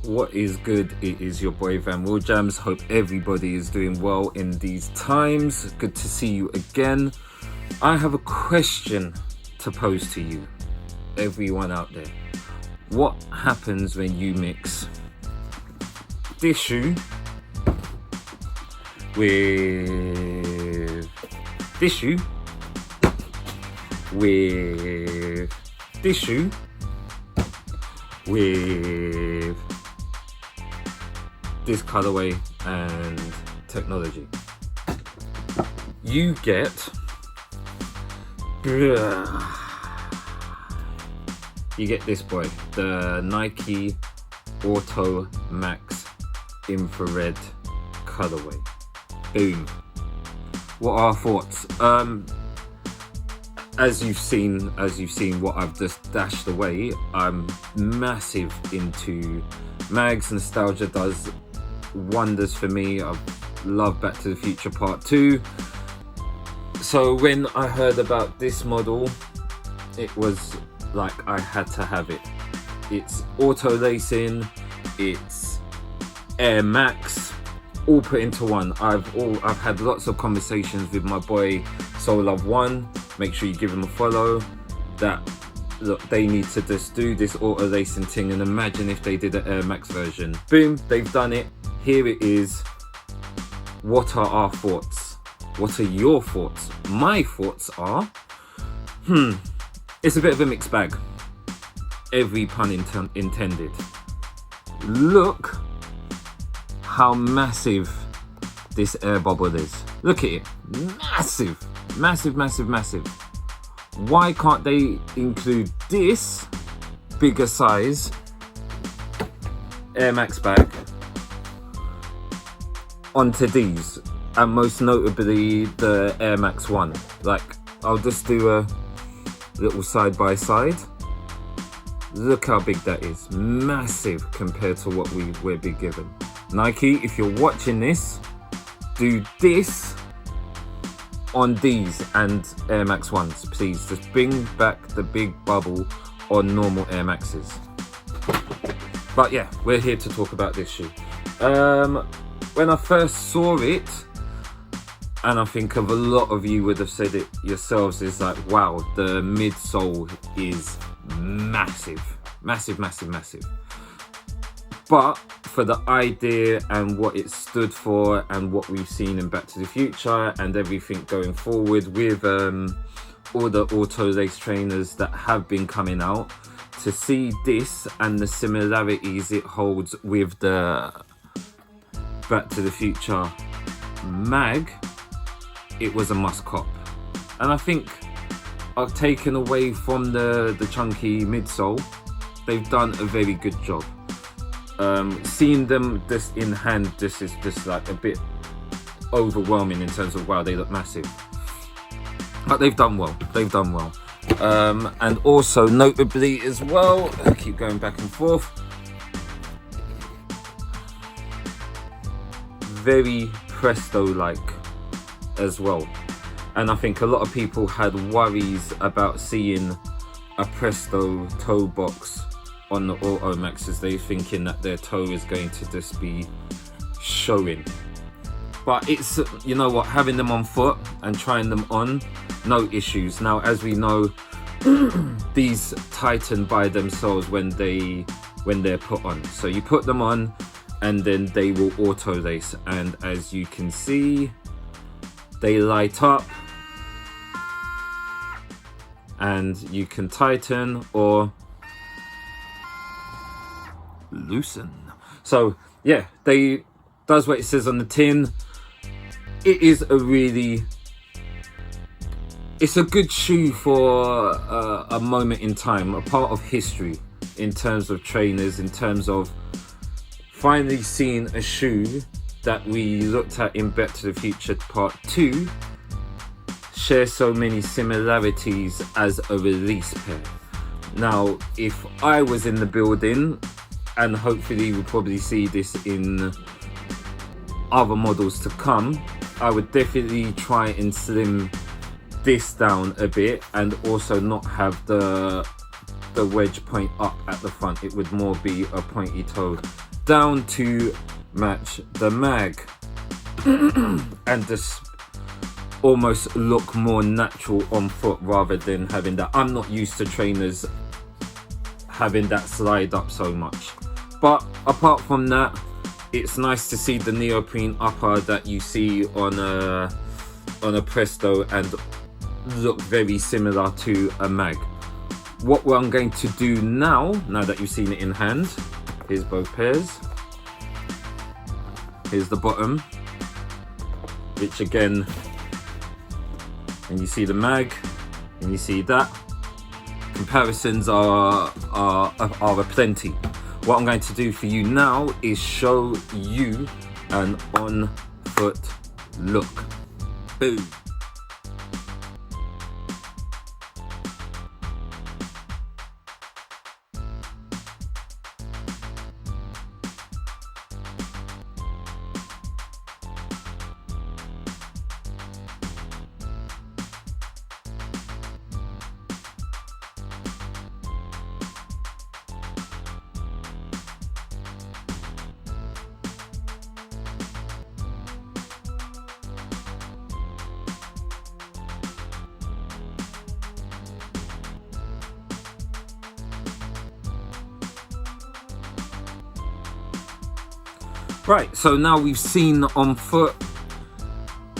What is good? It is your boy Willjamz. Hope everybody is doing well in these times. Good to see you again. I have a question to pose to you, everyone out there. What happens when you mix this shoe with this shoe with this shoe with this colorway and technology? You get this boy, the Nike Auto Max infrared colorway. Boom. What are our thoughts? As you've seen what I've just dashed away, I'm massive into mags. Nostalgia does wonders for me. I love Back to the Future Part 2. So when I heard about this model, it was like I had to have it. It's auto lacing, it's Air Max, all put into one. I've had lots of conversations with my boy Soul Love One. Make sure you give him a follow. Look, they need to just do this auto lacing thing, and imagine if they did an Air Max version. Boom, they've done it. Here it is. What are our thoughts? What are your thoughts? My thoughts are, it's a bit of a mixed bag. Every pun intended. Look how massive this air bubble is. Look at it. Massive. Massive, massive, massive. Why can't they include this bigger size Air Max bag onto these, and most notably the Air Max 1? Like, I'll just do a little side by side. Look how big that is. Massive compared to what we're being given. Nike, if you're watching this, do this on these and Air Max 1s, please. Just bring back the big bubble on normal Air Maxes. But yeah, we're here to talk about this shoe. When I first saw it, and I think of a lot of you would have said it yourselves, is like, wow, the midsole is massive. Massive, massive, massive. But for the idea and what it stood for and what we've seen in Back to the Future and everything going forward with all the auto lace trainers that have been coming out, to see this and the similarities it holds with the Back to the Future mag, it was a must cop. And I think I've taken away from the chunky midsole, they've done a very good job. Seeing them just in hand, this is just like a bit overwhelming in terms of, wow, they look massive. But they've done well. And also notably as well, I keep going back and forth, very Presto-like as well. And I think a lot of people had worries about seeing a Presto toe box on the Auto Maxes. They thinking that their toe is going to just be showing. But it's, you know what, having them on foot and trying them on, no issues. Now, as we know, these tighten by themselves when they're put on. So you put them on and then they will auto lace, and as you can see, they light up and you can tighten or loosen. So yeah, they does what it says on the tin. It is it's a good shoe for a moment in time, a part of history in terms of trainers, in terms of finally seeing a shoe that we looked at in Back to the Future Part 2 share so many similarities as a release pair. Now, if I was in the building, and hopefully we'll probably see this in other models to come, I would definitely try and slim this down a bit and also not have the wedge point up at the front. It would more be a pointy toe down to match the mag and just almost look more natural on foot rather than having that. I'm not used to trainers having that slide up so much, but apart from that, it's nice to see the neoprene upper that you see on a Presto and look very similar to a mag. What I'm going to do now that you've seen it in hand, here's both pairs. Here's the bottom, which again, and you see the mag, and you see that. Comparisons are aplenty. What I'm going to do for you now is show you an on-foot look. Boom. Right, so now we've seen on foot.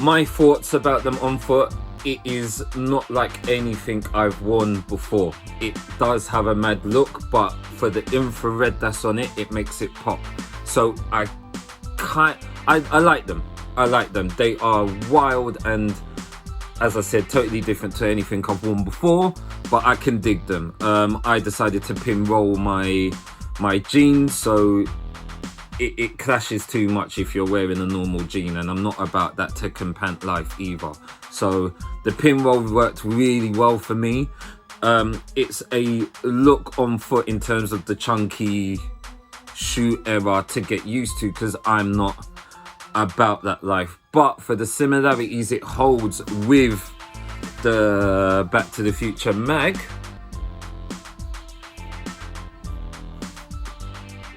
My thoughts about them on foot, it is not like anything I've worn before. It does have a mad look, but for the infrared that's on it, it makes it pop. So I like them. I like them. They are wild and, as I said, totally different to anything I've worn before, but I can dig them. I decided to pin roll my jeans, so it clashes too much if you're wearing a normal jean, and I'm not about that tech and pant life either. So the pin roll worked really well for me. It's a look on foot in terms of the chunky shoe era to get used to, because I'm not about that life. But for the similarities it holds with the Back to the Future mag,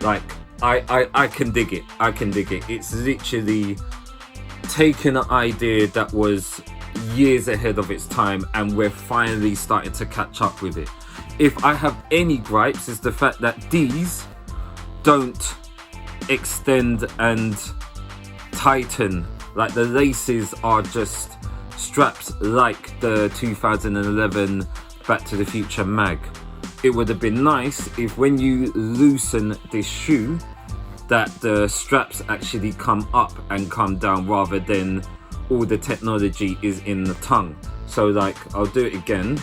like I can dig it. I can dig it. It's literally taken an idea that was years ahead of its time, and we're finally starting to catch up with it. If I have any gripes, is the fact that these don't extend and tighten. Like, the laces are just strapped like the 2011 Back to the Future mag. It would have been nice if when you loosen this shoe that the straps actually come up and come down, rather than all the technology is in the tongue. So like, I'll do it again.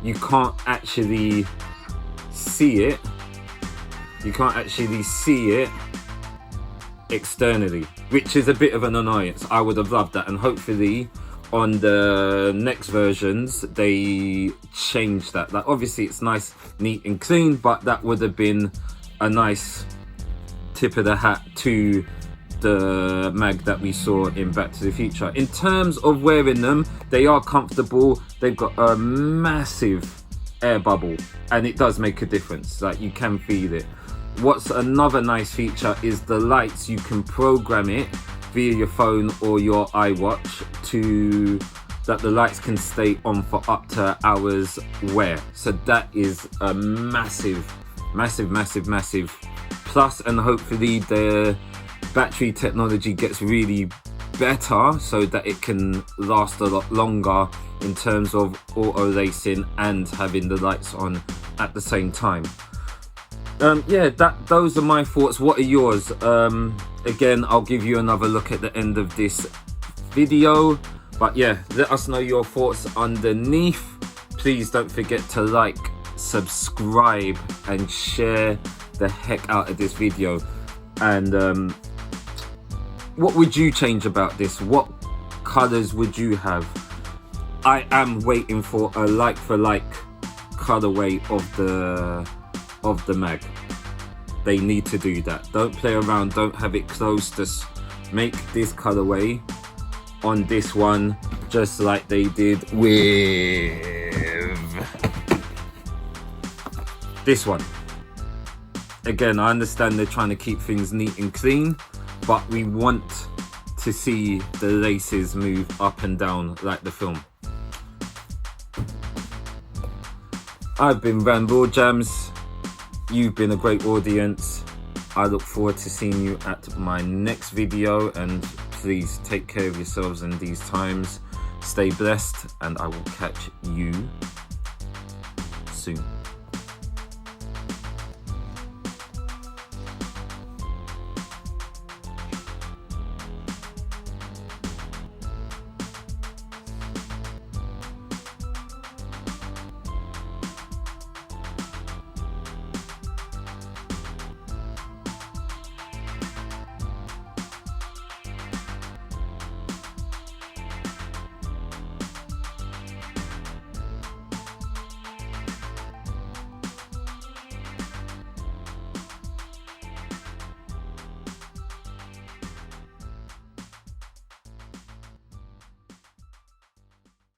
You can't actually see it. You can't actually see it externally, which is a bit of an annoyance. I would have loved that, and hopefully on the next versions they change that. Like, obviously it's nice, neat and clean, but that would have been a nice tip of the hat to the mag that we saw in Back to the Future. In terms of wearing them, they are comfortable. They've got a massive air bubble, and it does make a difference. Like, you can feel it. What's another nice feature is the lights. You can program it via your phone or your iWatch to that the lights can stay on for up to hours wear. So that is a massive plus, and hopefully the battery technology gets really better so that it can last a lot longer in terms of auto lacing and having the lights on at the same time. Yeah, those are my thoughts. What are yours? Again, I'll give you another look at the end of this video, but yeah, let us know your thoughts underneath. Please don't forget to like, subscribe and share the heck out of this video. And what would you change about this? What colors would you have? I am waiting for a like for like colorway of the mag. They need to do that. Don't play around, don't have it close. Just make this colorway on this one, just like they did with this one. again, I understand they're trying to keep things neat and clean, but we want to see the laces move up and down like the film. I've been Van Willjamz. You've been a great audience. I look forward to seeing you at my next video, and please take care of yourselves in these times. Stay blessed, and I will catch you soon.